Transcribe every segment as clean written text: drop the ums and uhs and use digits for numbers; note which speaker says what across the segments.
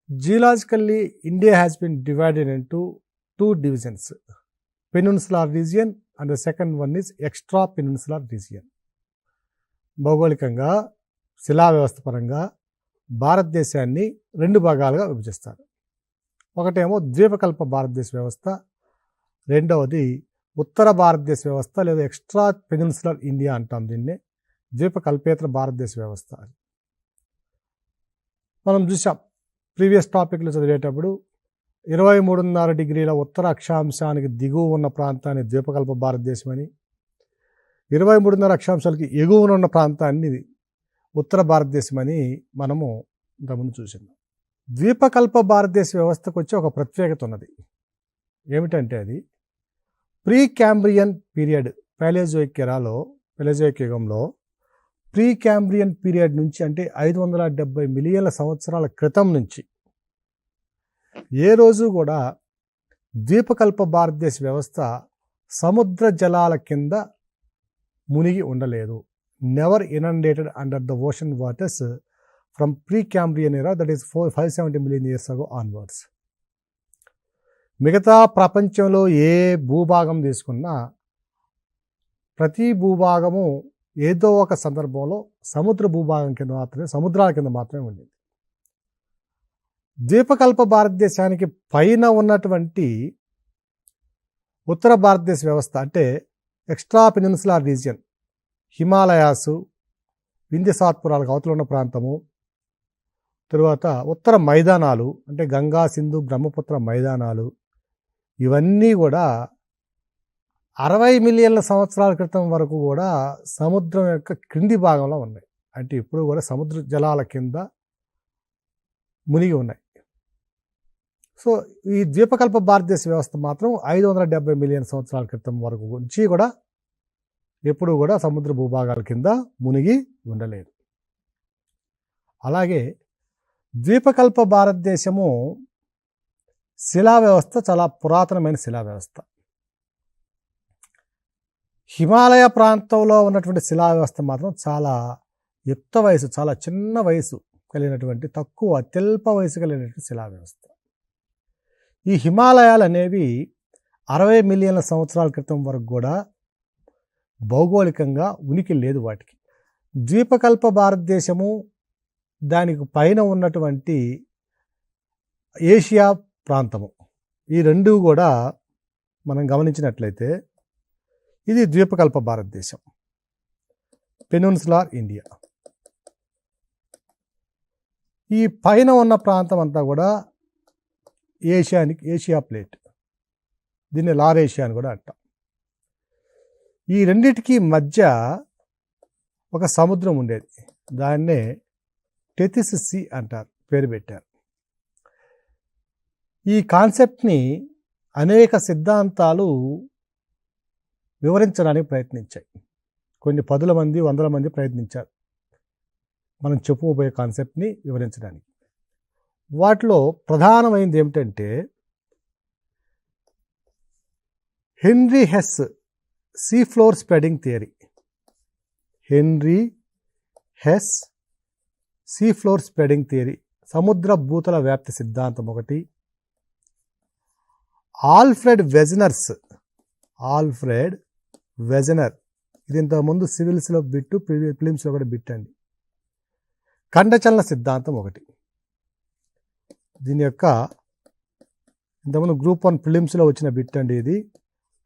Speaker 1: Geologically, India has been divided into two divisions, peninsular region and the second one is extra peninsular region. భౌగోళికంగా శిలా వ్యవస్థ పరంగా భారతదేశాన్ని రెండు భాగాలుగా విభజిస్తారు. ఒకటేమో ద్వీపకల్ప భారతదేశ వ్యవస్థ, రెండవది ఉత్తర భారతదేశ వ్యవస్థ లేదా ఎక్స్ట్రా పెనిన్సులర్ ఇండియా అంటాం దీన్ని. ద్వీపకల్పేతర భారతదేశ వ్యవస్థ. మనం చూసాం ప్రీవియస్ టాపిక్లో చదివేటప్పుడు 23.5 డిగ్రీల ఉత్తర అక్షాంశానికి దిగువ ఉన్న ప్రాంతాన్ని ద్వీపకల్ప భారతదేశం అని, 23.5 అక్షాంశాలకి ఎగువన ఉన్న ప్రాంతాన్ని ఉత్తర భారతదేశం అని మనము ఇంతకుముందు చూసాం. ద్వీపకల్ప భారతదేశ వ్యవస్థకు వచ్చి ఒక ప్రత్యేకత ఉన్నది. ఏమిటంటే అది ప్రీ క్యాంబ్రియన్ పీరియడ్, పాలియోజోయిక్ యుగంలో ప్రీ క్యాంబ్రియన్ పీరియడ్ నుంచి అంటే 570 మిలియన్ల సంవత్సరాల క్రితం నుంచి ఏ రోజు కూడా ద్వీపకల్ప భారతదేశ వ్యవస్థ సముద్ర జలాల కింద మునిగి ఉండలేదు. Never inundated under the ocean waters from Precambrian era, that is 570 million years ago onwards. మిగతా ప్రపంచంలో ఏ భూభాగం తీసుకున్నా ప్రతి భూభాగము ఏదో ఒక సందర్భంలో సముద్ర భూభాగం కింద మాత్రమే, సముద్రాల కింద మాత్రమే ఉండింది. ద్వీపకల్ప భారతదేశానికి పైన ఉన్నటువంటి ఉత్తర భారతదేశ వ్యవస్థ అంటే ఎక్స్ట్రా పెనిన్సులార్ రీజియన్, హిమాలయాసు, వింధ్య సాత్పురాలకు అవతల ఉన్న ప్రాంతము, తరువాత ఉత్తర మైదానాలు అంటే గంగా, సింధు, బ్రహ్మపుత్ర మైదానాలు, ఇవన్నీ కూడా 60 మిలియన్ల సంవత్సరాల క్రితం వరకు కూడా సముద్రం యొక్క క్రింది భాగంలో ఉన్నాయి. అంటే ఇప్పుడు కూడా సముద్ర జలాల కింద మునిగి ఉన్నాయి. సో ఈ ద్వీపకల్ప భారతదేశ వ్యవస్థ మాత్రం 570 మిలియన్ సంవత్సరాల క్రితం వరకు నుంచి కూడా ఎప్పుడు కూడా సముద్ర భూభాగాల కింద మునిగి ఉండలేదు. అలాగే ద్వీపకల్ప భారతదేశము శిలా వ్యవస్థ చాలా పురాతనమైన శిలా వ్యవస్థ. హిమాలయ ప్రాంతంలో ఉన్నటువంటి శిలా వ్యవస్థ మాత్రం చాలా యుక్త వయసు, చాలా చిన్న వయసు కలిగినటువంటి, తక్కువ అత్యల్ప వయసు కలిగినటువంటి శిలా వ్యవస్థ. ఈ హిమాలయాలు అనేవి 60 మిలియన్ల సంవత్సరాల క్రితం వరకు కూడా భౌగోళికంగా ఉనికి లేదు వాటికి. ద్వీపకల్ప భారతదేశము, దానికి పైన ఉన్నటువంటి ఏషియా ప్రాంతము, ఈ రెండు కూడా మనం గమనించినట్లయితే ఇది ద్వీపకల్ప భారతదేశం, పెనిన్సులార్ ఇండియా. ఈ పైన ఉన్న ప్రాంతం అంతా కూడా ఏషియా ప్లేట్, దీన్ని లారేషియా అని కూడా అంటాం. ఈ రెండిటికి మధ్య ఒక సముద్రం ఉండేది, దాన్నే టెథిస్ సీ అంటారు, పేరు పెట్టారు. ఈ కాన్సెప్ట్ని అనేక సిద్ధాంతాలు వివరించడానికి ప్రయత్నించాయి. కొన్ని 10 మంది 100 మంది ప్రయత్నించారు మనం చెప్పుకోబోయే కాన్సెప్ట్ని వివరించడానికి. వాటిలో ప్రధానమైనది ఏమిటంటే Henry Hess sea floor spreading theory. Henry Hess sea floor spreading theory, సముద్ర భూతల వ్యాప్తి సిద్ధాంతం ఒకటి. ఆల్ఫ్రెడ్ వెజనర్, ఇది ఇంతకుముందు సివిల్స్లో బిట్టు, ఫిలిమ్స్లో కూడా బిట్ అండి. ఖండచలన సిద్ధాంతం ఒకటి. దీని యొక్క ఇంతకుముందు గ్రూప్ 1 ఫిలిమ్స్లో వచ్చిన బిట్ అండి ఇది.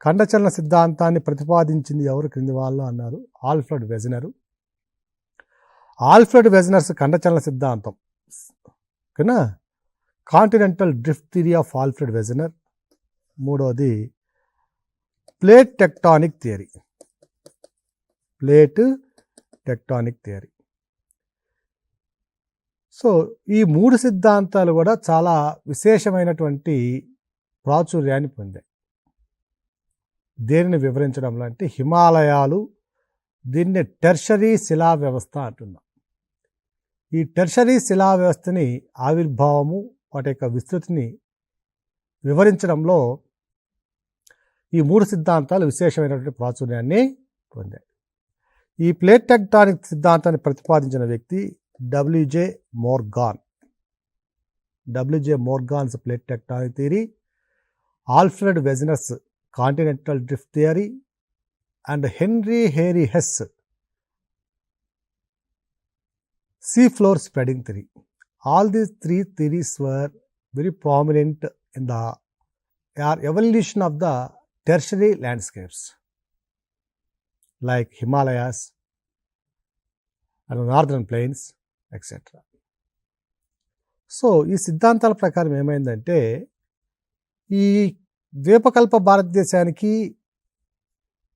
Speaker 1: ఖండచలన సిద్ధాంతాన్ని ప్రతిపాదించింది ఎవరు క్రింది వాళ్ళు అన్నారు, ఆల్ఫ్రెడ్ వెజనర్స్ ఖండచలన సిద్ధాంతం కన్నా continental drift theory of Alfred Wegener. మూడవది ప్లేట్ టెక్టానిక్ థియరీ. సో ఈ 3 సిద్ధాంతాలు కూడా చాలా విశేషమైనటువంటి ప్రాచుర్యాన్ని పొందాయి. దేనిని వివరించడంలో అంటే హిమాలయాలు, దీన్ని టెర్షరీ శిలా వ్యవస్థ అంటున్నాం. ఈ టెర్షరీ శిలా వ్యవస్థని ఆవిర్భావము, వాటి యొక్క విస్తృతిని వివరించడంలో ఈ 3 సిద్ధాంతాలు విశేషమైనటువంటి ప్రాచుర్యాన్ని పొందాయి. ఈ ప్లేట్ టెక్టానిక్ సిద్ధాంతాన్ని ప్రతిపాదించిన వ్యక్తి WJ Morgan. W.J. Morgan's plate tectonic theory, Alfred Wegener's continental drift theory, and Henry Hairy Hess seafloor spreading theory. All these three theories were very prominent in the evolution of the tertiary landscapes like Himalayas and northern plains, etc. So ఈ సిద్ధాంతాల ప్రకారం ఏమైందంటే ఈ ద్వీపకల్ప భారతదేశానికి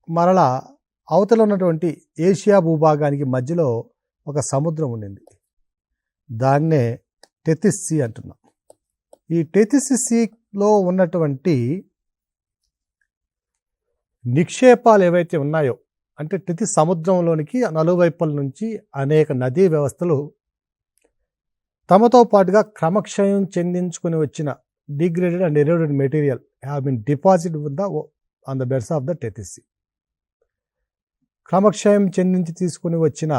Speaker 1: మరలా అవతల ఉన్నటువంటి Asia భూభాగానికి మధ్యలో ఒక సముద్రం ఉండింది. దాన్నే టెథిస్ సీ అంటున్నాం. ఈ టెథిస్ సీలో ఉన్నటువంటి నిక్షేపాలు ఏవైతే ఉన్నాయో, అంటే టెథిస్ సముద్రంలోనికి నలువైపుల నుంచి అనేక నదీ వ్యవస్థలు తమతో పాటుగా క్రమక్షయం చెందించుకుని వచ్చిన degraded and eroded material have been deposit on the beds of the Tethys sea. క్రమక్షయం చెందించి తీసుకుని వచ్చిన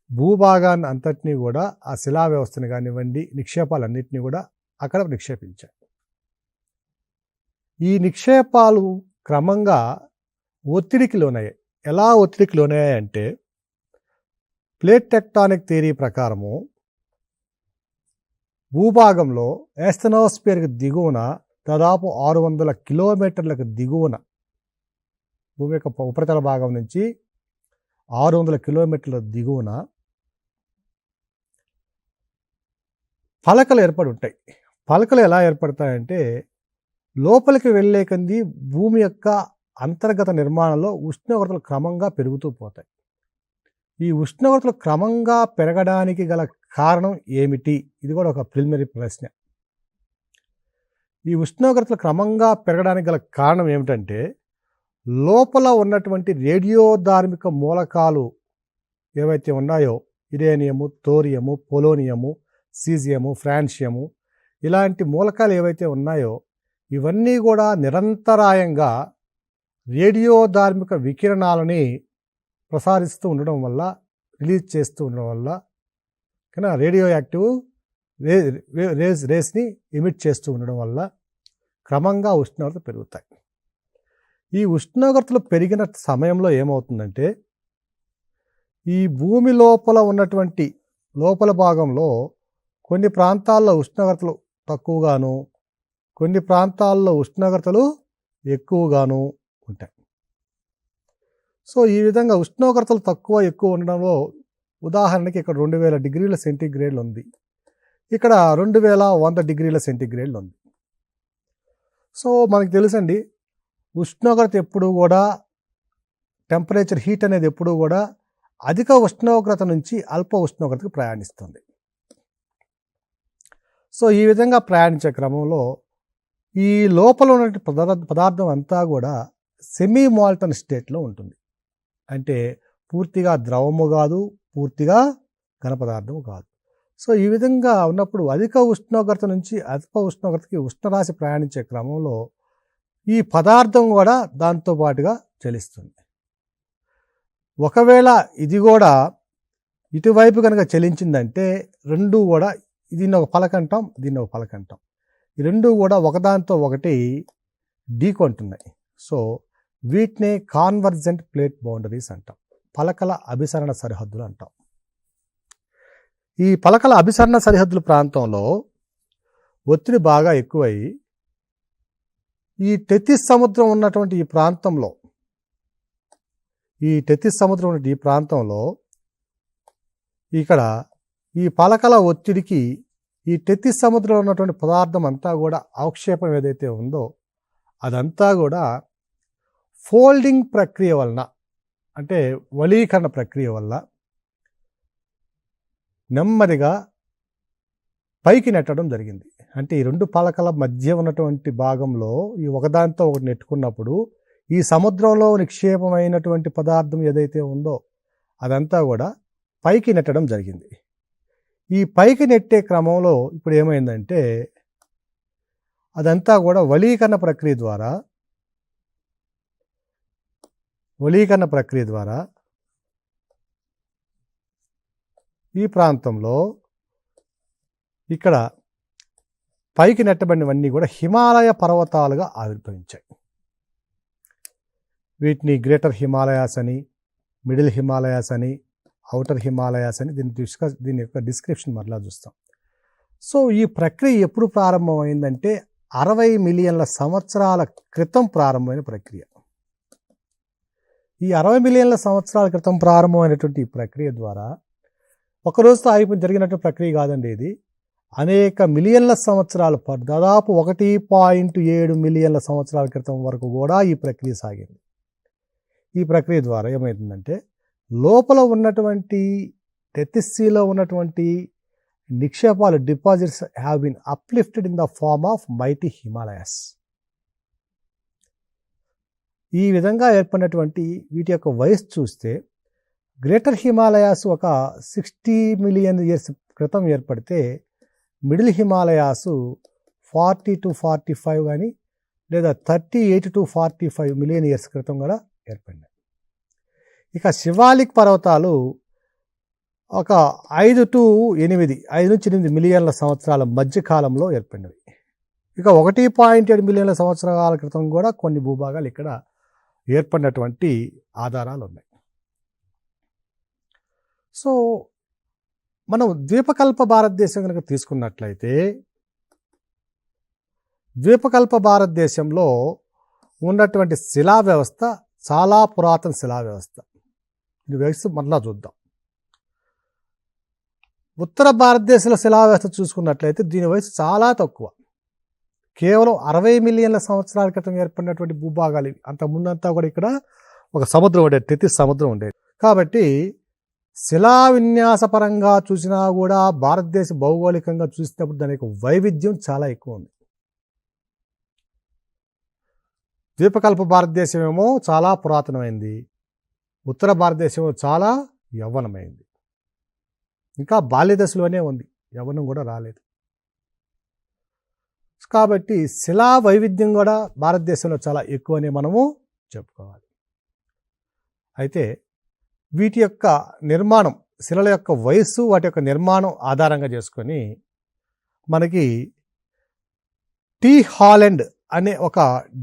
Speaker 1: భూభాగాన్ని అంతటినీ కూడా, ఆ శిలా వ్యవస్థను కానివ్వండి, నిక్షేపాలన్నింటినీ కూడా అక్కడ నిక్షేపించారు. ఈ నిక్షేపాలు క్రమంగా ఒత్తిడికి లోనయ్యాయి. ఎలా ఒత్తిడికి లోనయ్యాయి అంటే, ప్లేట్ టెక్టానిక్ థియరీ ప్రకారము భూభాగంలో ఏస్థెనోస్ఫియర్కి దిగువన దాదాపు 600 కిలోమీటర్లకు దిగువన, భూమి యొక్క ఉపరితల భాగం నుంచి 600 కిలోమీటర్ల దిగువన పలకలు ఏర్పడి ఉంటాయి. పలకలు ఎలా ఏర్పడతాయంటే, లోపలికి వెళ్ళే కొంది భూమి యొక్క అంతర్గత నిర్మాణంలో ఉష్ణోగ్రతలు క్రమంగా పెరుగుతూ పోతాయి. ఈ ఉష్ణోగ్రతలు క్రమంగా పెరగడానికి గల కారణం ఏమిటి? ఇది కూడా ఒక ప్రిలిమినరీ ప్రశ్న. ఈ ఉష్ణోగ్రతలు క్రమంగా పెరగడానికి గల కారణం ఏమిటంటే, లోపల ఉన్నటువంటి రేడియోధార్మిక మూలకాలు ఏవైతే ఉన్నాయో, యురేనియము, థోరియము, పొలోనియము, సీజియము, ఫ్రాన్షియము, ఇలాంటి మూలకాలు ఏవైతే ఉన్నాయో ఇవన్నీ కూడా నిరంతరాయంగా రేడియోధార్మిక వికిరణాలని ప్రసారిస్తూ ఉండడం వల్ల, రిలీజ్ చేస్తూ ఉండడం వల్ల, కానీ రేడియో యాక్టివ్ రేస్ని ఎమిట్ చేస్తూ ఉండడం వల్ల క్రమంగా ఉష్ణోగ్రత పెరుగుతాయి. ఈ ఉష్ణోగ్రతలు పెరిగిన సమయంలో ఏమవుతుందంటే, ఈ భూమి లోపల ఉన్నటువంటి లోపల భాగంలో కొన్ని ప్రాంతాల్లో ఉష్ణోగ్రతలు తక్కువగాను, కొన్ని ప్రాంతాల్లో ఉష్ణోగ్రతలు ఎక్కువగాను ఉంటాయి. సో ఈ విధంగా ఉష్ణోగ్రతలు తక్కువ ఎక్కువ ఉండడంలో, ఉదాహరణకి ఇక్కడ 2000 డిగ్రీల సెంటీగ్రేడ్లు ఉంది, ఇక్కడ 2100 డిగ్రీల సెంటీగ్రేడ్లు ఉంది. సో మనకు తెలుసండి, ఉష్ణోగ్రత ఎప్పుడు కూడా, టెంపరేచర్ హీట్ అనేది ఎప్పుడు కూడా అధిక ఉష్ణోగ్రత నుంచి అల్ప ఉష్ణోగ్రతకు ప్రయాణిస్తుంది. సో ఈ విధంగా ప్రయాణించే క్రమంలో ఈ లోపల ఉన్న పదార్థం అంతా కూడా సెమీ మాల్టన్ స్టేట్లో ఉంటుంది. అంటే పూర్తిగా ద్రవము కాదు, పూర్తిగా ఘన పదార్థము కాదు. సో ఈ విధంగా ఉన్నప్పుడు అధిక ఉష్ణోగ్రత నుంచి అల్ప ఉష్ణోగ్రతకి ఉష్ణరాశి ప్రయాణించే క్రమంలో ఈ పదార్థం కూడా దాంతో పాటుగా చలిస్తుంది. ఒకవేళ ఇది కూడా ఇటువైపు కనుక చలించిందంటే, రెండు కూడా, దీన్ని ఒక పలక అంటాం, దీన్ని ఒక పలక అంటాం, ఈ రెండు కూడా ఒకదాంతో ఒకటి ఢీకొంటున్నాయి. సో వీటినే కాన్వర్జెంట్ ప్లేట్ బౌండరీస్ అంటాం, పలకల అభిసరణ సరిహద్దులు అంటాం. ఈ పలకల అభిసరణ సరిహద్దుల ప్రాంతంలో ఒత్తిడి బాగా ఎక్కువై ఈ టెథిస్ సముద్రం ఉన్నటువంటి ఈ ప్రాంతంలో, ఇక్కడ ఈ పలకల ఒత్తిడికి ఈ టెథిస్ సముద్రంలో ఉన్నటువంటి పదార్థం అంతా కూడా, అవక్షేపం ఏదైతే ఉందో అదంతా కూడా ఫోల్డింగ్ ప్రక్రియ వలన, అంటే వలీకరణ ప్రక్రియ వల్ల నెమ్మదిగా పైకి నెట్టడం జరిగింది. అంటే ఈ రెండు పలకల మధ్య ఉన్నటువంటి భాగంలో ఈ ఒకదానితో ఒకటి నెట్టుకున్నప్పుడు ఈ సముద్రంలో నిక్షేపమైనటువంటి పదార్థం ఏదైతే ఉందో అదంతా కూడా పైకి నెట్టడం జరిగింది. ఈ పైకి నెట్టే క్రమంలో ఇప్పుడు ఏమైందంటే, అదంతా కూడా వలీకరణ ప్రక్రియ ద్వారా ఈ ప్రాంతంలో ఇక్కడ పైకి నెట్టబడినవన్నీ కూడా హిమాలయ పర్వతాలుగా ఆవిర్భవించాయి. వీటిని గ్రేటర్ హిమాలయాస్ అని, మిడిల్ హిమాలయాస్ అని, ఔటర్ హిమాలయాస్ అని దీని యొక్క డిస్క్రిప్షన్ మరలా చూస్తాం. సో ఈ ప్రక్రియ ఎప్పుడు ప్రారంభమైందంటే 60 మిలియన్ల సంవత్సరాల క్రితం ప్రారంభమైన ప్రక్రియ. ఈ 60 మిలియన్ల సంవత్సరాల క్రితం ప్రారంభమైనటువంటి ఈ ప్రక్రియ ద్వారా ఒకరోజుతో ఆగిపోయి జరిగినటువంటి ప్రక్రియ కాదండి. ఇది అనేక మిలియన్ల సంవత్సరాల దాదాపు 1.7 మిలియన్ల సంవత్సరాల క్రితం వరకు కూడా ఈ ప్రక్రియ సాగింది. ఈ ప్రక్రియ ద్వారా ఏమవుతుందంటే లోపల ఉన్నటువంటి టెథిస్సీలో ఉన్నటువంటి నిక్షేపాలు deposits have been uplifted in the form of mighty Himalayas. ఈ విధంగా ఏర్పడినటువంటి వీటి యొక్క వయసు చూస్తే గ్రేటర్ హిమాలయాస్ ఒక 60 మిలియన్ ఇయర్స్ క్రితం ఏర్పడితే మిడిల్ హిమాలయాస్ 40 to 45 కానీ లేదా 38 to 45 మిలియన్ ఇయర్స్ క్రితం కూడా ఏర్పడినాయి. ఇక శివాలిక్ పర్వతాలు ఒక 5 నుంచి 8 మిలియన్ల సంవత్సరాల మధ్యకాలంలో ఏర్పడినవి. ఇక 1.7 మిలియన్ల సంవత్సరాల క్రితం కూడా కొన్ని భూభాగాలు ఇక్కడ ఏర్పడినటువంటి ఆధారాలు ఉన్నాయి. సో మనం ద్వీపకల్ప భారతదేశం కనుక తీసుకున్నట్లయితే ద్వీపకల్ప భారతదేశంలో ఉన్నటువంటి శిలా వ్యవస్థ చాలా పురాతన శిలా వ్యవస్థ. ఇది వయసు మరలా చూద్దాం. ఉత్తర భారతదేశంలో శిలా వ్యవస్థ చూసుకున్నట్లయితే దీని వయసు చాలా తక్కువ, కేవలం 60 మిలియన్ల సంవత్సరాల క్రితం ఏర్పడినటువంటి భూభాగాలు. అంతకుముందంతా కూడా ఇక్కడ ఒక సముద్రం ఉండేది, టెథిస్ సముద్రం ఉండేది. కాబట్టి శిలా విన్యాసపరంగా చూసినా కూడా భారతదేశ భౌగోళికంగా చూసినప్పుడు దాని యొక్క వైవిధ్యం చాలా ఎక్కువ ఉంది. ద్వీపకల్ప భారతదేశం ఏమో చాలా పురాతనమైంది, ఉత్తర భారతదేశం చాలా యవ్వనమైంది. ఇంకా బాల్య దశలోనే ఉంది, యవ్వనం కూడా రాలేదు. కాబట్టి శిలా వైవిధ్యం కూడా భారతదేశంలో చాలా ఎక్కువనే మనము చెప్పుకోవాలి. అయితే వీటి యొక్క నిర్మాణం, శిలల యొక్క వయస్సు, వాటి యొక్క నిర్మాణం ఆధారంగా చేసుకొని మనకి టి హాలండ్ అనే ఒక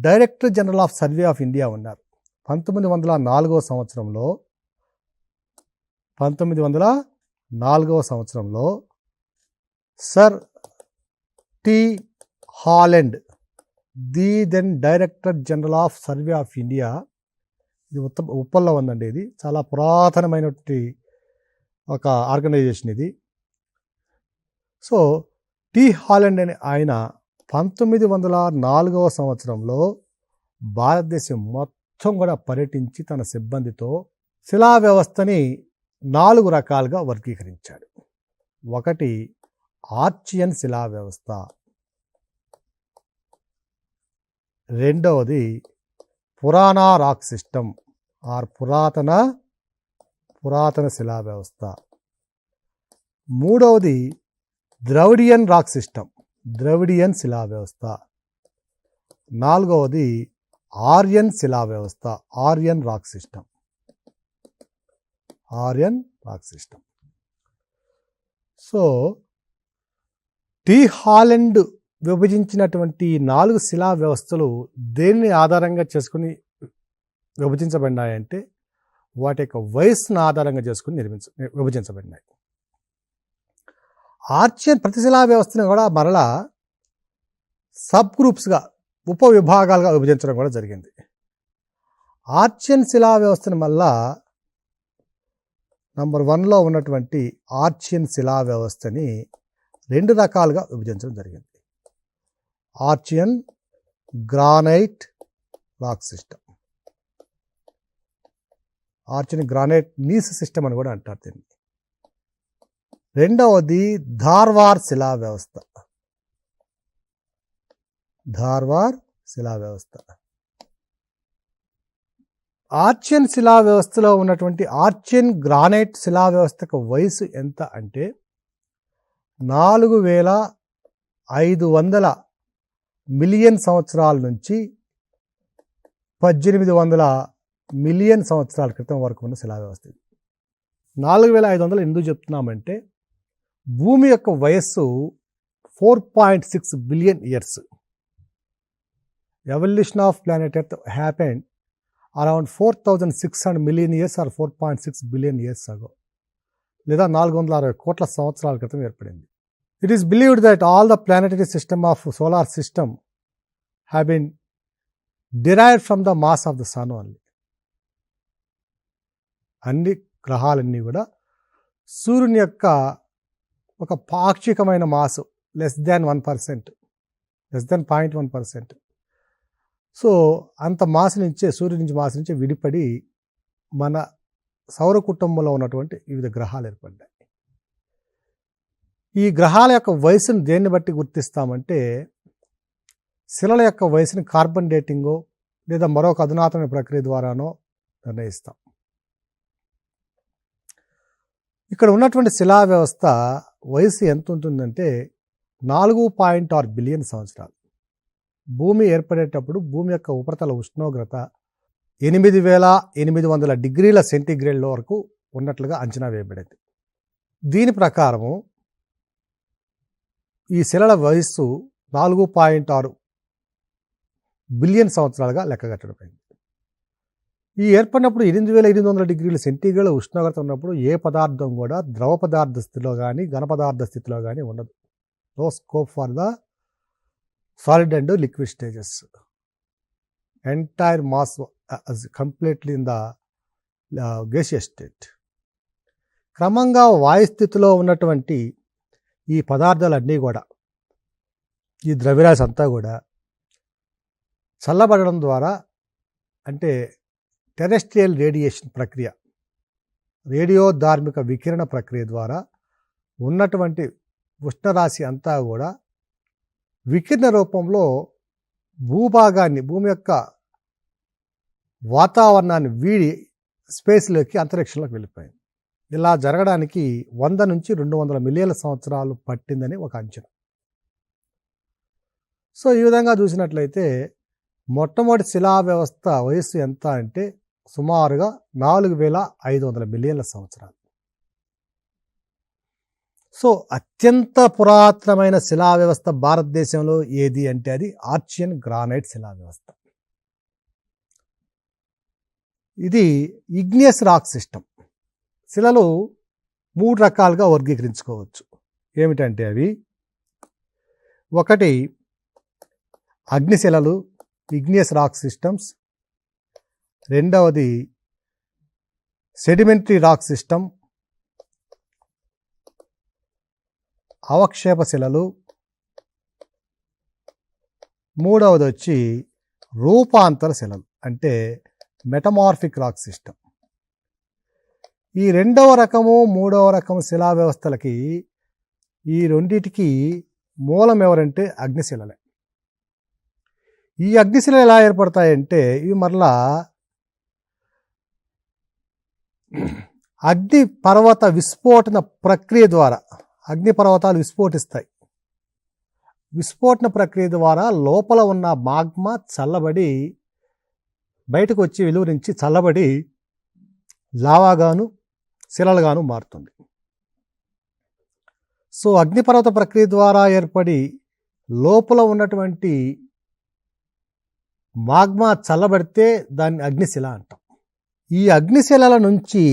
Speaker 1: director general of survey of India ఉన్నారు. 1904 సంవత్సరంలో sir T Holland, the then director general of survey of India, ఇది ఉప్పల్లో ఉందండి. ఇది చాలా పురాతనమైనటువంటి ఒక ఆర్గనైజేషన్ ఇది. సో టి హాలండ్ అనే ఆయన 1904 సంవత్సరంలో భారతదేశం మొత్తం కూడా పర్యటించి తన సిబ్బందితో శిలా వ్యవస్థని 4 రకాలుగా వర్గీకరించాడు. ఒకటి ఆర్చియన్ శిలా వ్యవస్థ, రెండవది పురాణ రాక్ సిస్టమ్ ఆర్ పురాతన శిలా వ్యవస్థ, మూడవది ద్రవిడియన్ రాక్ సిస్టమ్, ద్రవిడియన్ శిలా వ్యవస్థ, నాలుగవది ఆర్యన్ శిలా వ్యవస్థ, Aryan rock system. So T Holland విభజించినటువంటి 4 శిలా వ్యవస్థలు దేన్ని ఆధారంగా చేసుకుని విభజించబడినాయంటే వాటి యొక్క వయస్సును ఆధారంగా చేసుకుని విభజించబడినాయి. ఆర్చియన్ ప్రతి శిలా వ్యవస్థను కూడా మరలా సబ్ గ్రూప్స్గా, ఉపవిభాగాలుగా విభజించడం కూడా జరిగింది. ఆర్చియన్ శిలా వ్యవస్థను మళ్ళా నంబర్ 1లో ఉన్నటువంటి ఆర్చియన్ శిలా వ్యవస్థని 2 రకాలుగా విభజించడం జరిగింది. Archean granite rock system, Archean granite gneiss system అని కూడా అంటారు దీన్ని. రెండవది ధార్వార్ శిలా వ్యవస్థ, ఆర్చియన్ శిలా వ్యవస్థలో ఉన్నటువంటి ఆర్చియన్ గ్రానైట్ శిలా వ్యవస్థకు వయసు ఎంత అంటే 4500 మిలియన్ సంవత్సరాల నుంచి 1800 మిలియన్ సంవత్సరాల క్రితం వరకు ఉన్న శిలా వ్యవస్థ. 4500 ఎందుకు చెప్తున్నామంటే భూమి యొక్క వయస్సు 4.6 billion years. Evolution of planet Earth happened around 4,600 million years or 4.6 billion years ago. లేదా 460 కోట్ల సంవత్సరాల క్రితం ఏర్పడింది. It is believed that all the planetary system of solar system have been derived from the mass of the sun only. అన్ని గ్రహాలన్నీ కూడా సూర్యుని యొక్క ఒక పాక్షికమైన mass less than 1%, less than 0.1%. So అంత మాస్ నుంచే, సూర్యుడి నుంచి మాస్ నుంచే విడిపడి మన సౌర కుటుంబంలో ఉన్నటువంటి వివిధ గ్రహాలు ఏర్పడ్డాయి. ఈ గ్రహాల యొక్క వయసును దేన్ని బట్టి గుర్తిస్తామంటే, శిలల యొక్క వయసుని కార్బన్ డేటింగో లేదా మరొక అధునాతన ప్రక్రియ ద్వారానో నిర్ణయిస్తాం. ఇక్కడ ఉన్నటువంటి శిలా వ్యవస్థ వయసు ఎంత ఉంటుందంటే 4.6 బిలియన్ సంవత్సరాలు. భూమి ఏర్పడేటప్పుడు భూమి యొక్క ఉపరితల ఉష్ణోగ్రత 8,800 డిగ్రీల సెంటీగ్రేడ్ వరకు ఉన్నట్లుగా అంచనా వేయబడింది. దీని ప్రకారము ఈ శిలల వయస్సు 4.6 బిలియన్ సంవత్సరాలుగా లెక్కగట్టడమైంది. ఈ ఏర్పడినప్పుడు 8,800 డిగ్రీల సెంటీగ్రేడ్ ఉష్ణోగ్రత ఉన్నప్పుడు ఏ పదార్థం కూడా ద్రవ పదార్థ స్థితిలో కానీ ఘన పదార్థ స్థితిలో కానీ ఉండదు. No scope for the solid and liquid stages. Entire mass completely in the gaseous state. క్రమంగా వాయుస్థితిలో ఉన్నటువంటి ఈ పదార్థాలన్నీ కూడా, ఈ ద్రవ్యరాశి అంతా కూడా చల్లబడడం ద్వారా, అంటే టెరెస్ట్రియల్ రేడియేషన్ ప్రక్రియ, రేడియోధార్మిక వికిరణ ప్రక్రియ ద్వారా ఉన్నటువంటి ఉష్ణరాశి అంతా కూడా వికిరణ రూపంలో భూభాగాన్ని, భూమి యొక్క వాతావరణాన్ని వీడి స్పేస్లోకి, అంతరిక్షంలోకి వెళ్ళిపోయింది. ఇలా జరగడానికి 100 నుంచి 200 మిలియన్ల సంవత్సరాలు పట్టిందని ఒక అంచనా. సో ఈ విధంగా చూసినట్లయితే మొట్టమొదటి శిలా వ్యవస్థ వయస్సు ఎంత అంటే సుమారుగా 4,500 మిలియన్ల సంవత్సరాలు. సో అత్యంత పురాతనమైన శిలా వ్యవస్థ భారతదేశంలో ఏది అంటే అది ఆర్చియన్ గ్రానైట్ శిలా వ్యవస్థ. ఇది ఇగ్నియస్ రాక్ సిస్టమ్. శిలలు 3 రకాలుగా వర్గీకరించుకోవచ్చు. ఏమిటంటే అవి, ఒకటి అగ్నిశిలలు, ఇగ్నియస్ రాక్ సిస్టమ్స్. రెండవది సెడిమెంటరీ రాక్ సిస్టమ్, అవక్షేప శిలలు. మూడవది వచ్చి రూపాంతర శిలలు, అంటే మెటమార్ఫిక్ రాక్ సిస్టమ్. ఈ రెండవ రకము మూడవ రకము శిలా వ్యవస్థలకి, ఈ రెండిటికి మూలం ఎవరంటే అగ్నిశిలలే. ఈ అగ్నిశిలలు ఎలా ఏర్పడతాయంటే, ఇవి మరలా అగ్ని పర్వత విస్ఫోటన ప్రక్రియ ద్వారా, అగ్నిపర్వతాలు విస్ఫోటిస్తాయి. విస్ఫోటన ప్రక్రియ ద్వారా లోపల ఉన్న మాగ్మా చల్లబడి బయటకు వచ్చి, వెలుగు నుంచి చల్లబడి లావాగాను శిలలుగాను మారుతుంది. సో అగ్నిపర్వత ప్రక్రియ ద్వారా ఏర్పడి లోపల ఉన్నటువంటి మాగ్మా చల్లబడితే దాన్ని అగ్నిశిల అంటాం. ఈ అగ్నిశిలల నుంచి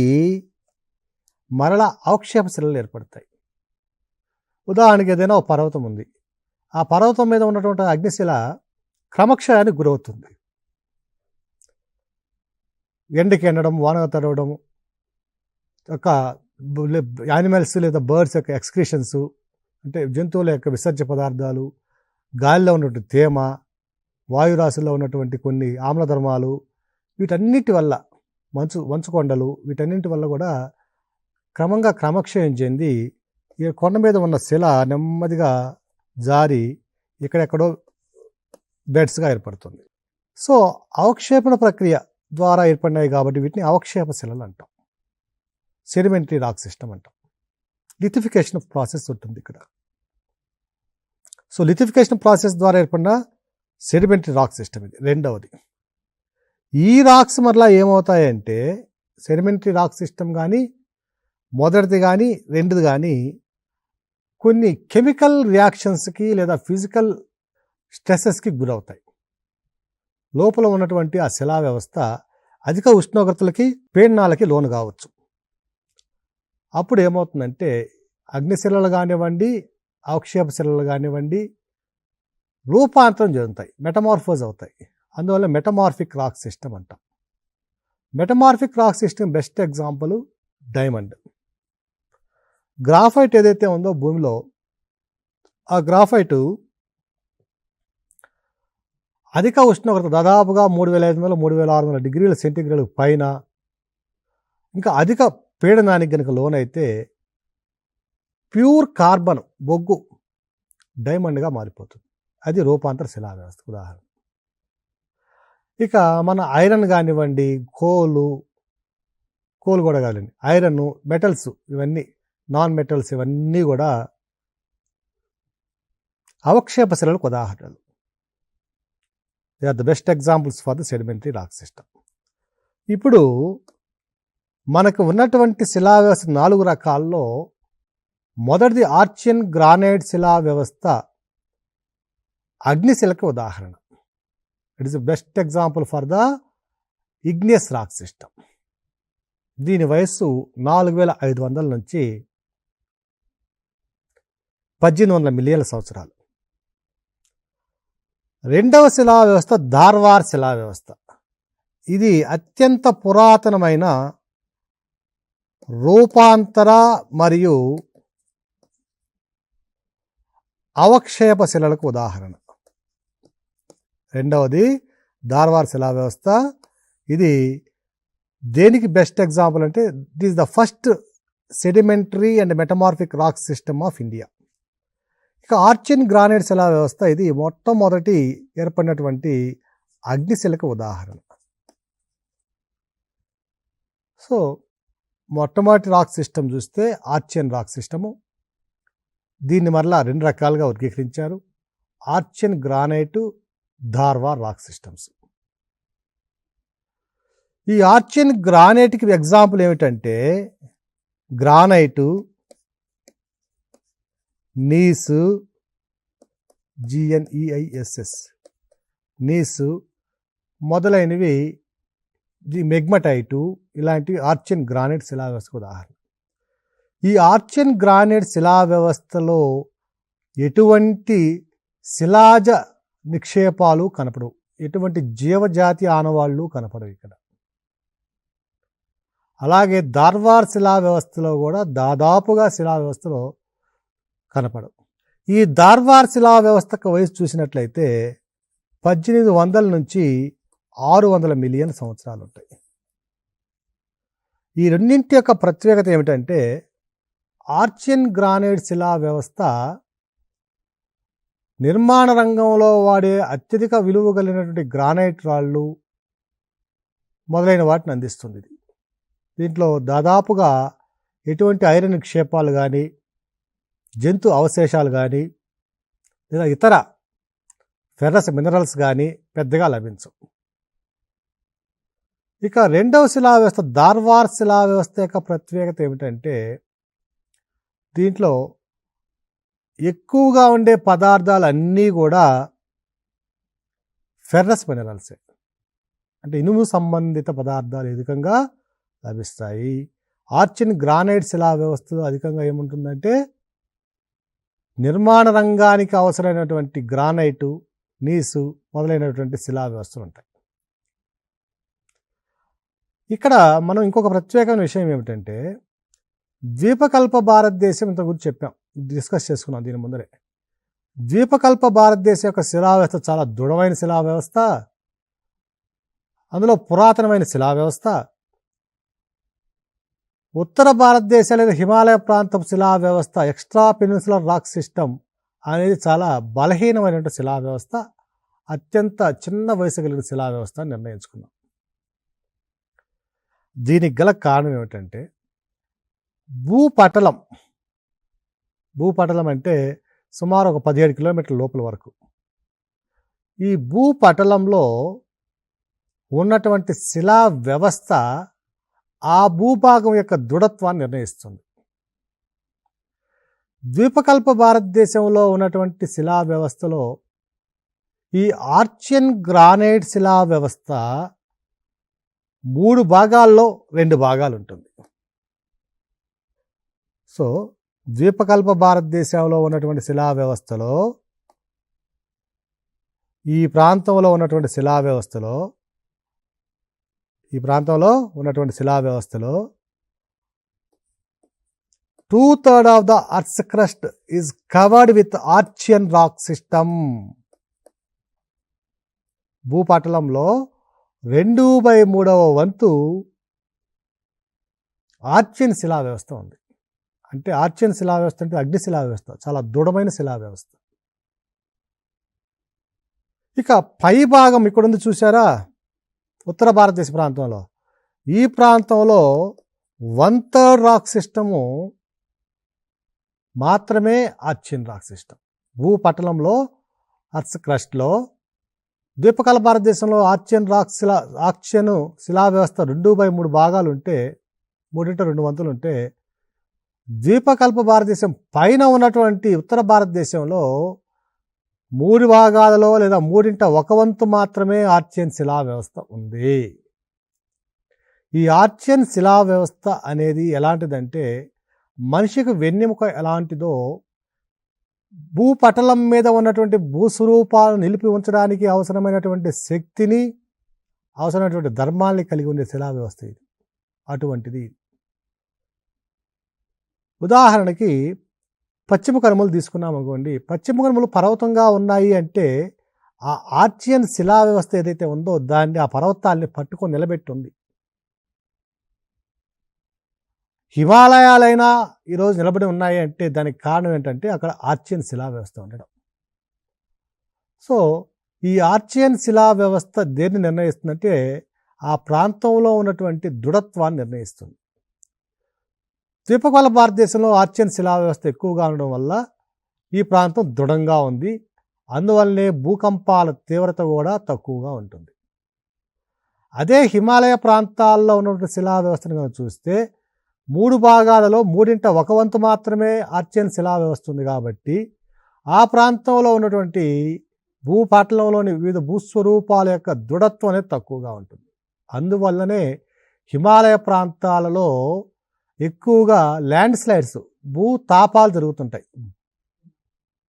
Speaker 1: మరలా అవక్షేప శిలలు ఏర్పడతాయి. ఉదాహరణకి ఏదైనా ఒక పర్వతం ఉంది, ఆ పర్వతం మీద ఉన్నటువంటి అగ్నిశిల క్రమక్షయానికి గురవుతుంది. ఎండకి ఎండడం, వాన తడవడం, ఒక యానిమల్స్ లేదా బర్డ్స్ యొక్క ఎక్స్క్రీషన్స్, అంటే జంతువుల యొక్క విసర్జ పదార్థాలు, గాలిలో ఉన్నటువంటి తేమ, వాయురాశుల్లో ఉన్నటువంటి కొన్ని ఆమ్లధర్మాలు, వీటన్నిటి వల్ల, మంచు కొండలు, వీటన్నింటి వల్ల కూడా క్రమంగా క్రమక్షయం చెంది ఈ కొండ మీద ఉన్న శిల నెమ్మదిగా జారి ఎక్కడెక్కడో బెడ్స్గా ఏర్పడుతుంది. సో అవక్షేపణ ప్రక్రియ ద్వారా ఏర్పడినాయి కాబట్టి వీటిని అవక్షేప శిలలు అంటాం. సెడిమెంటరీ రాక్ సిస్టమ్ అంటాం. లిథిఫికేషన్ ప్రాసెస్ ఉంటుంది ఇక్కడ. సో లిథిఫికేషన్ ప్రాసెస్ ద్వారా ఏర్పడిన సెడిమెంటరీ రాక్ సిస్టమ్ ఇది రెండవది. ఈ రాక్స్ మరలా ఏమవుతాయంటే, సెడిమెంటరీ రాక్ సిస్టమ్ కానీ మొదటిది కానీ రెండుది కానీ కొన్ని కెమికల్ రియాక్షన్స్కి లేదా ఫిజికల్ స్ట్రెసెస్కి గురవుతాయి. లోపల ఉన్నటువంటి ఆ శిలా వ్యవస్థ అధిక ఉష్ణోగ్రతలకి పీడనాలకి లోను కావచ్చు. అప్పుడు ఏమవుతుందంటే అగ్నిశిలలు కానివ్వండి, అవక్షేప శిలలు కానివ్వండి రూపాంతరం చెందుతాయి, మెటమార్ఫోజ్ అవుతాయి. అందువల్ల మెటమార్ఫిక్ రాక్ సిస్టమ్ అంటాం. Metamorphic rock system best example diamond. Graphite ఏదైతే ఉందో భూమిలో, ఆ గ్రాఫైటు అధిక ఉష్ణోగ్రత దాదాపుగా 3500 3600 డిగ్రీల సెంటీగ్రేడ్ పైన, ఇంకా అధిక పీడనానికి కనుక లోనైతే ప్యూర్ కార్బన్ బొగ్గు డైమండ్గా మారిపోతుంది. అది రూపాంతర శిలా వ్యవస్థ ఉదాహరణ. ఇక మన ఐరన్ కానివ్వండి, కోలు కూడా కానివ్వండి, ఐరన్, మెటల్స్, ఇవన్నీ నాన్ మెటల్స్, ఇవన్నీ కూడా అవక్షేప శిలలకు ఉదాహరణలు. They are the best examples for the sedimentary rock system. ఇప్పుడు మనకు ఉన్నటువంటి శిలా వ్యవస్థ 4 రకాల్లో మొదటిది ఆర్చియన్ గ్రానైట్ శిలా వ్యవస్థ అగ్నిశిలకు ఉదాహరణ. It is the best example for the igneous rock system. దీని వయస్సు 4500 నుంచి 1800 మిలియన్ల సంవత్సరాలు. రెండవ శిలా వ్యవస్థ ధార్వార్ శిలా వ్యవస్థ. ఇది అత్యంత పురాతనమైన రూపాంతర మరియు అవక్షేప శిలలకు ఉదాహరణ. రెండవది ధార్వార్ శిలా వ్యవస్థ. ఇది దేనికి బెస్ట్ ఎగ్జాంపుల్ అంటే it is the first sedimentary and metamorphic rock system of India. ఇక ఆర్చియన్ గ్రానైట్ శిలా వ్యవస్థ ఇది మొట్టమొదటి ఏర్పడినటువంటి అగ్నిశిలకు ఉదాహరణ. సో మొట్టమొదటి రాక్ సిస్టమ్ చూస్తే ఆర్చియన్ రాక్ సిస్టము. దీన్ని మరలా 2 రకాలుగా వర్గీకరించారు, Archean granite, Dharwar rock systems. ఈ ఆర్చియన్ గ్రానైట్కి ఎగ్జాంపుల్ ఏమిటంటే గ్రానైటు, నీసు, GNEISS, నీసు మొదలైనవి, ది మెగ్మటైటు, ఇలాంటివి ఆర్చియన్ గ్రానైట్ శిలా వ్యవస్థకు ఉదాహరణ. ఈ ఆర్చియన్ గ్రానైట్ శిలా వ్యవస్థలో ఎటువంటి శిలాజ నిక్షేపాలు కనపడవు, ఎటువంటి జీవజాతి ఆనవాళ్ళు కనపడవు ఇక్కడ. అలాగే ధార్వార్ శిలా వ్యవస్థలో కూడా దాదాపుగా శిలా వ్యవస్థలో కనపడవు. ఈ ధార్వార్ శిలా వ్యవస్థకు వయసు చూసినట్లయితే 1800 నుంచి 600 మిలియన్ సంవత్సరాలు ఉంటాయి. ఈ రెండింటి యొక్క ప్రత్యేకత ఏమిటంటే ఆర్చియన్ గ్రానైట్ శిలా వ్యవస్థ నిర్మాణ రంగంలో వాడే అత్యధిక విలువ కలిగినటువంటి గ్రానైట్ రాళ్ళు మొదలైన వాటిని అందిస్తుంది. దీంట్లో దాదాపుగా ఎటువంటి ఐరన్ నిక్షేపాలు కానీ, జంతు అవశేషాలు కానీ, లేదా ఇతర ఫెర్రస్ మినరల్స్ కానీ పెద్దగా లభించవు. ఇక రెండవ శిలా వ్యవస్థ ధార్వార్ శిలా వ్యవస్థ యొక్క ప్రత్యేకత ఏమిటంటే దీంట్లో ఎక్కువగా ఉండే పదార్థాలు అన్నీ కూడా ఫెర్రస్ మినరల్సే, అంటే ఇనుము సంబంధిత పదార్థాలు అధికంగా లభిస్తాయి. ఆర్చియన్ గ్రానైట్ శిలా వ్యవస్థలో అధికంగా ఏముంటుందంటే నిర్మాణ రంగానికి అవసరమైనటువంటి గ్రానైటు, నీసు మొదలైనటువంటి శిలా వ్యవస్థలు ఉంటాయి. ఇక్కడ మనం ఇంకొక ప్రత్యేకమైన విషయం ఏమిటంటే ద్వీపకల్ప భారతదేశం ఇంత గురించి చెప్పాం, డిస్కస్ చేసుకున్నాం దీని ముందరే. ద్వీపకల్ప భారతదేశం యొక్క శిలా వ్యవస్థ చాలా దృఢమైన శిలా వ్యవస్థ, అందులో పురాతనమైన శిలా వ్యవస్థ. ఉత్తర భారతదేశ లేదా హిమాలయ ప్రాంతం శిలా వ్యవస్థ ఎక్స్ట్రా పెనిన్సులర్ రాక్ సిస్టమ్ అనేది చాలా బలహీనమైనటువంటి శిలా వ్యవస్థ, అత్యంత చిన్న వయసు కలిగిన శిలా వ్యవస్థ అని నిర్ణయించుకున్నాం. దీనికి గల కారణం ఏమిటంటే భూపటలం అంటే సుమారు ఒక 17 కిలోమీటర్ల లోపల వరకు. ఈ భూపటలంలో ఉన్నటువంటి శిలా వ్యవస్థ ఆ భూభాగం యొక్క దృఢత్వాన్ని నిర్ణయిస్తుంది. ద్వీపకల్ప భారతదేశంలో ఉన్నటువంటి శిలా వ్యవస్థలో ఈ ఆర్చియన్ గ్రానైట్ శిలా వ్యవస్థ 3 భాగాల్లో 2 భాగాలు ఉంటుంది. సో ద్వీపకల్ప భారతదేశంలో ఉన్నటువంటి శిలా వ్యవస్థలో ఈ ప్రాంతంలో ఉన్నటువంటి శిలా వ్యవస్థలో 2/3 of the Earth's crust is covered with Archean rock system. భూపటలంలో 2/3 వంతు ఆర్చియన్ శిలా వ్యవస్థ ఉంది. అంటే ఆర్చియన్ శిలా వ్యవస్థ అంటే అగ్ని శిలా వ్యవస్థ, చాలా దృఢమైన శిలా వ్యవస్థ. ఇక పై భాగం ఇక్కడ ఉంది చూసారా, ఉత్తర భారతదేశ ప్రాంతంలో, ఈ ప్రాంతంలో 1/3 రాక్ సిస్టము మాత్రమే ఆర్చియన్ రాక్ సిస్టమ్. భూపటలంలో అర్త్ క్రస్ట్లో ద్వీపకల్ప భారతదేశంలో ఆర్చియన్ శిలా వ్యవస్థ 2/3 భాగాలు ఉంటే, 3/2 వంతులు ఉంటే, ద్వీపకల్ప భారతదేశం పైన ఉన్నటువంటి ఉత్తర భారతదేశంలో 3 భాగాలలో లేదా 3/1 వంతు మాత్రమే ఆర్చియన్ శిలా వ్యవస్థ ఉంది. ఈ ఆర్చియన్ శిలా వ్యవస్థ అనేది ఎలాంటిదంటే, మనిషికి వెన్నెముక ఎలాంటిదో భూపటలం మీద ఉన్నటువంటి భూస్వరూపాలను నిలిపి ఉంచడానికి అవసరమైనటువంటి శక్తిని, అవసరమైనటువంటి ధర్మాల్ని కలిగి ఉండే శిలా వ్యవస్థ ఇది. అటువంటిది. ఉదాహరణకి పశ్చిమ కనుమలు తీసుకున్నాం అనుకోండి. పశ్చిమ కనుమలు పర్వతంగా ఉన్నాయి అంటే ఆ ఆర్చియన్ శిలా వ్యవస్థ ఏదైతే ఉందో దాన్ని, ఆ పర్వతాల్ని పట్టుకొని నిలబెట్టుంది. హిమాలయాలైనా ఈరోజు నిలబడి ఉన్నాయి అంటే దానికి కారణం ఏంటంటే అక్కడ ఆర్చియన్ శిలా వ్యవస్థ ఉండడం. సో ఈ ఆర్చియన్ శిలా వ్యవస్థ దేన్ని నిర్ణయిస్తుందంటే ఆ ప్రాంతంలో ఉన్నటువంటి దృఢత్వాన్ని నిర్ణయిస్తుంది. ద్వీపకల్ప భారతదేశంలో ఆర్చియన్ శిలా వ్యవస్థ ఎక్కువగా ఉండడం వల్ల ఈ ప్రాంతం దృఢంగా ఉంది. అందువల్లనే భూకంపాల తీవ్రత కూడా తక్కువగా ఉంటుంది. అదే హిమాలయ ప్రాంతాల్లో ఉన్నటువంటి శిలా వ్యవస్థను కనుక చూస్తే 3 భాగాలలో 3/1 వంతు మాత్రమే ఆర్చియన్ శిలా వ్యవస్థ ఉంది. కాబట్టి ఆ ప్రాంతంలో ఉన్నటువంటి భూపటలంలోని వివిధ భూస్వరూపాల యొక్క దృఢత్వం అనేది తక్కువగా ఉంటుంది. అందువల్లనే హిమాలయ ప్రాంతాలలో ఎక్కువగా ల్యాండ్ స్లైడ్స్, భూతాపాలు జరుగుతుంటాయి,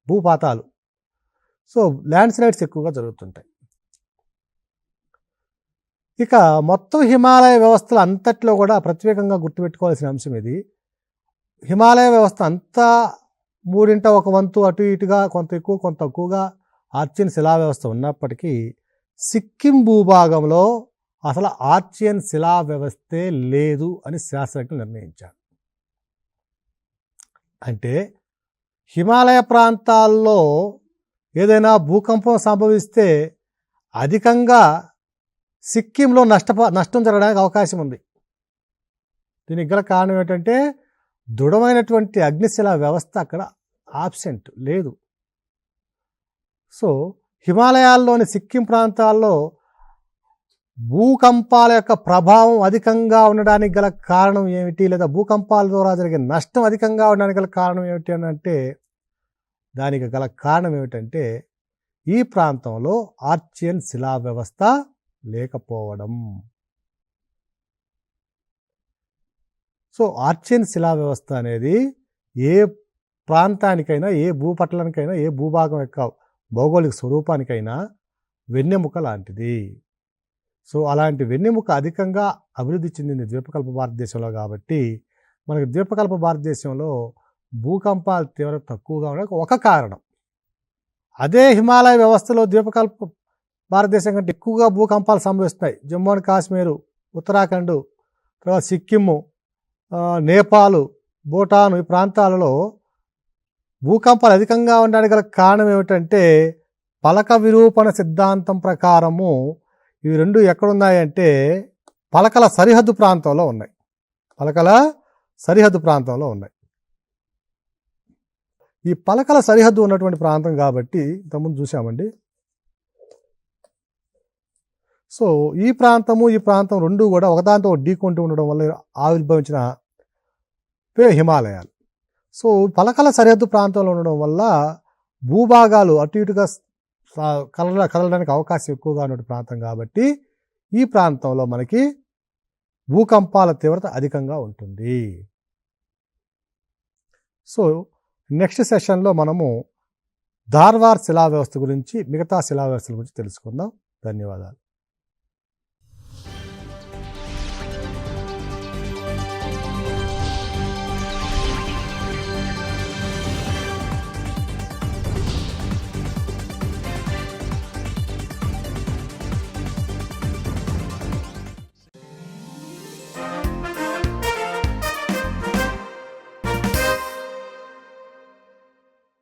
Speaker 1: భూపాతాలు. సో ల్యాండ్ స్లైడ్స్ ఎక్కువగా జరుగుతుంటాయి. ఇక మొత్తం హిమాలయ వ్యవస్థలు అంతట్లో కూడా ప్రత్యేకంగా గుర్తుపెట్టుకోవాల్సిన అంశం ఇది. హిమాలయ వ్యవస్థ అంతా 3/1 వంతు అటు ఇటుగా, కొంత ఎక్కువ కొంత తక్కువగా ఆర్చియన్ శిలా వ్యవస్థ ఉన్నప్పటికీ సిక్కిం భూభాగంలో అసలు ఆర్చియన్ శిలా వ్యవస్థే లేదు అని శాస్త్రజ్ఞులు నిర్ణయించారు. అంటే హిమాలయ ప్రాంతాల్లో ఏదైనా భూకంపం సంభవిస్తే అధికంగా సిక్కింలో నష్టం జరగడానికి అవకాశం ఉంది. దీనికి గల కారణం ఏంటంటే దృఢమైనటువంటి అగ్నిశిలా వ్యవస్థ అక్కడ ఆబ్సెంట్ లేదు. సో హిమాలయాల్లోని సిక్కిం ప్రాంతాల్లో భూకంపాల యొక్క ప్రభావం అధికంగా ఉండడానికి గల కారణం ఏమిటి, లేదా భూకంపాల ద్వారా జరిగే నష్టం అధికంగా ఉండడానికి గల కారణం ఏమిటి అని అంటే, దానికి గల కారణం ఏమిటంటే ఈ ప్రాంతంలో ఆర్చియన్ శిలా వ్యవస్థ లేకపోవడం. సో ఆర్చియన్ శిలా వ్యవస్థ అనేది ఏ ప్రాంతానికైనా, ఏ భూపటలానికైనా, ఏ భూభాగం యొక్క భౌగోళిక స్వరూపానికైనా వెన్నెముక లాంటిది. సో అలాంటి వెన్నెముక అధికంగా అభివృద్ధి చెందింది ద్వీపకల్ప భారతదేశంలో. కాబట్టి మనకి ద్వీపకల్ప భారతదేశంలో భూకంపాల తీవ్రత తక్కువగా ఉండడానికి ఒక కారణం. అదే హిమాలయ వ్యవస్థలో ద్వీపకల్ప భారతదేశం కంటే ఎక్కువగా భూకంపాలు సంభవిస్తాయి. జమ్మూ అండ్ కాశ్మీరు, ఉత్తరాఖండ్, తర్వాత సిక్కిము, నేపాల్, భూటాన్ ఈ ప్రాంతాలలో భూకంపాలు అధికంగా ఉండడానికి గల కారణం ఏమిటంటే పలక విరూపణ సిద్ధాంతం ప్రకారము ఇవి రెండు ఎక్కడున్నాయంటే పలకల సరిహద్దు ప్రాంతంలో ఉన్నాయి. పలకల సరిహద్దు ప్రాంతంలో ఉన్నాయి. ఈ పలకల సరిహద్దు ఉన్నటువంటి ప్రాంతం కాబట్టి ఇంతకుముందు చూసామండి. సో ఈ ప్రాంతం రెండు కూడా ఒకదాంతో ఢీకొంటూ ఉండడం వల్ల ఆవిర్భవించిన హిమాలయాలు. సో పలకల సరిహద్దు ప్రాంతంలో ఉండడం వల్ల భూభాగాలు అటు ఇటుగా కదలడానికి అవకాశం ఎక్కువగా ఉన్న ప్రాంతం కాబట్టి ఈ ప్రాంతంలో మనకి భూకంపాల తీవ్రత అధికంగా ఉంటుంది. సో నెక్స్ట్ సెషన్లో మనము ధార్వార్ శిలా వ్యవస్థ గురించి, మిగతా శిలా వ్యవస్థల గురించి తెలుసుకుందాం. ధన్యవాదాలు.